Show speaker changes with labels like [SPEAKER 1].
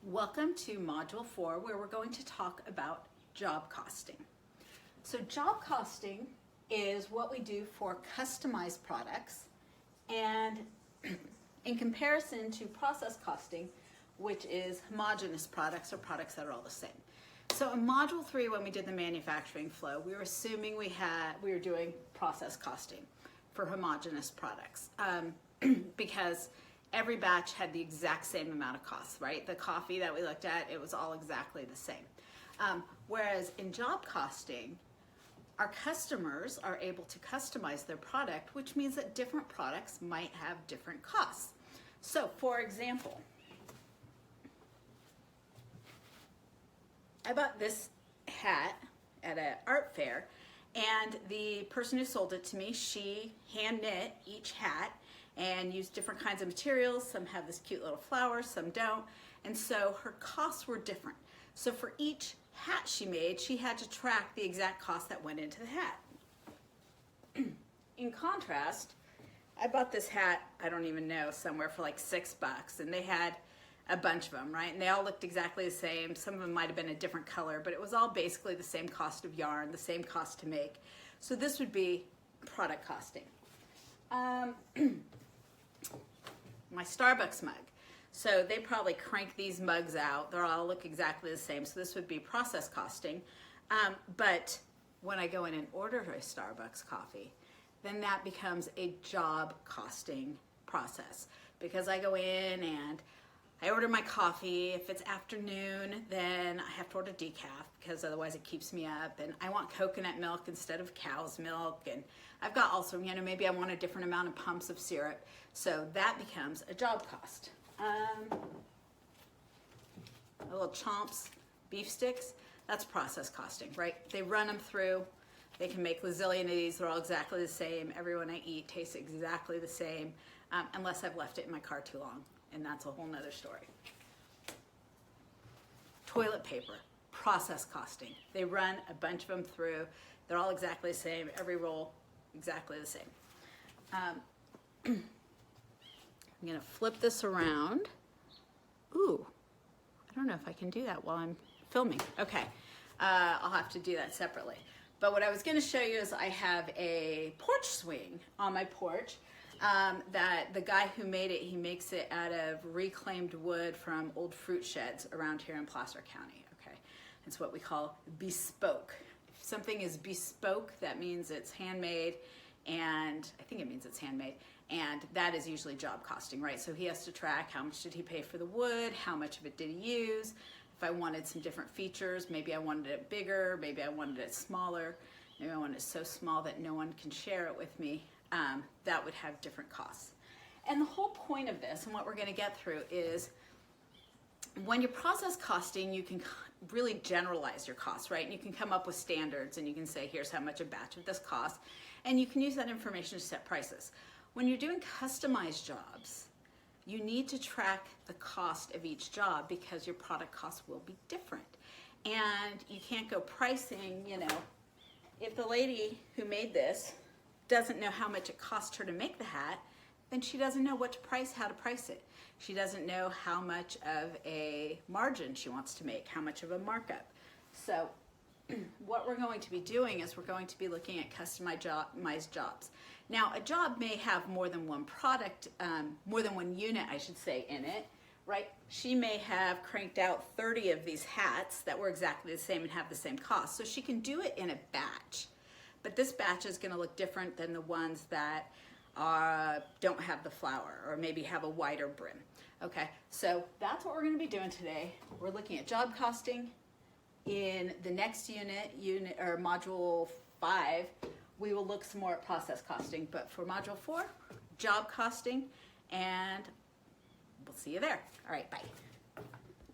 [SPEAKER 1] Welcome to Module 4, where we're going to talk about job costing. So job costing is what we do for customized products, and in comparison to process costing, which is homogeneous products or products that are all the same. So in Module 3, when we did the manufacturing flow, we were assuming we were doing process costing for homogeneous products because every batch had the exact same amount of costs, right? The coffee that we looked at, it was all exactly the same. Whereas in job costing, our customers are able to customize their product, which means that different products might have different costs. So for example, I bought this hat at an art fair, and the person who sold it to me, she hand knit each hat and used different kinds of materials. Some have this cute little flower, some don't. And so her costs were different. So for each hat she made, she had to track the exact cost that went into the hat. In contrast, I bought this hat, I don't even know, somewhere for like $6, and they had a bunch of them, right? And they all looked exactly the same. Some of them might have been a different color, but it was all basically the same cost of yarn, the same cost to make. So this would be product costing. My Starbucks mug. So they probably crank these mugs out. They all look exactly the same. So this would be process costing. But when I go in and order a Starbucks coffee, then that becomes a job costing process, because I go in and I order my coffee. If it's afternoon, then I have to order decaf because otherwise it keeps me up. And I want coconut milk instead of cow's milk. And I've got also, maybe I want a different amount of pumps of syrup. So that becomes a job cost. Little chomps, beef sticks, that's process costing, right? They run them through. They can make gazillion of these. They're all exactly the same. Everyone I eat tastes exactly the same, unless I've left it in my car too long. And that's a whole nother story. Toilet paper, process costing. They run a bunch of them through. They're all exactly the same. Every roll, exactly the same. I'm gonna flip this around. Ooh, I don't know if I can do that while I'm filming. Okay, I'll have to do that separately. But what I was gonna show you is I have a porch swing on my porch. That the guy who made it, he makes it out of reclaimed wood from old fruit sheds around here in Placer County, okay? It's what we call bespoke. If something is bespoke, that means it's handmade, and I think it means it's handmade, and that is usually job costing, right? So he has to track how much did he pay for the wood, how much of it did he use, if I wanted some different features, maybe I wanted it bigger, maybe I wanted it smaller, maybe I wanted it so small that no one can share it with me. That would have different costs. And the whole point of this, and what we're going to get through, is when you're process costing, you can really generalize your costs, right? And you can come up with standards, and you can say, here's how much a batch of this costs, and you can use that information to set prices. When you're doing customized jobs, you need to track the cost of each job because your product costs will be different. And you can't go pricing, if the lady who made this doesn't know how much it cost her to make the hat, then she doesn't know how to price it. She doesn't know how much of a margin she wants to make, how much of a markup. So what we're going to be doing is we're going to be looking at customized jobs. Now, a job may have more than one product, more than one unit, I should say, in it, right? She may have cranked out 30 of these hats that were exactly the same and have the same cost. So she can do it in a batch. But this batch is going to look different than the ones that don't have the flower or maybe have a wider brim. Okay, so that's what we're going to be doing today. We're looking at job costing. In the next unit or module 5, we will look some more at process costing. But for module 4, job costing, and we'll see you there. All right, bye.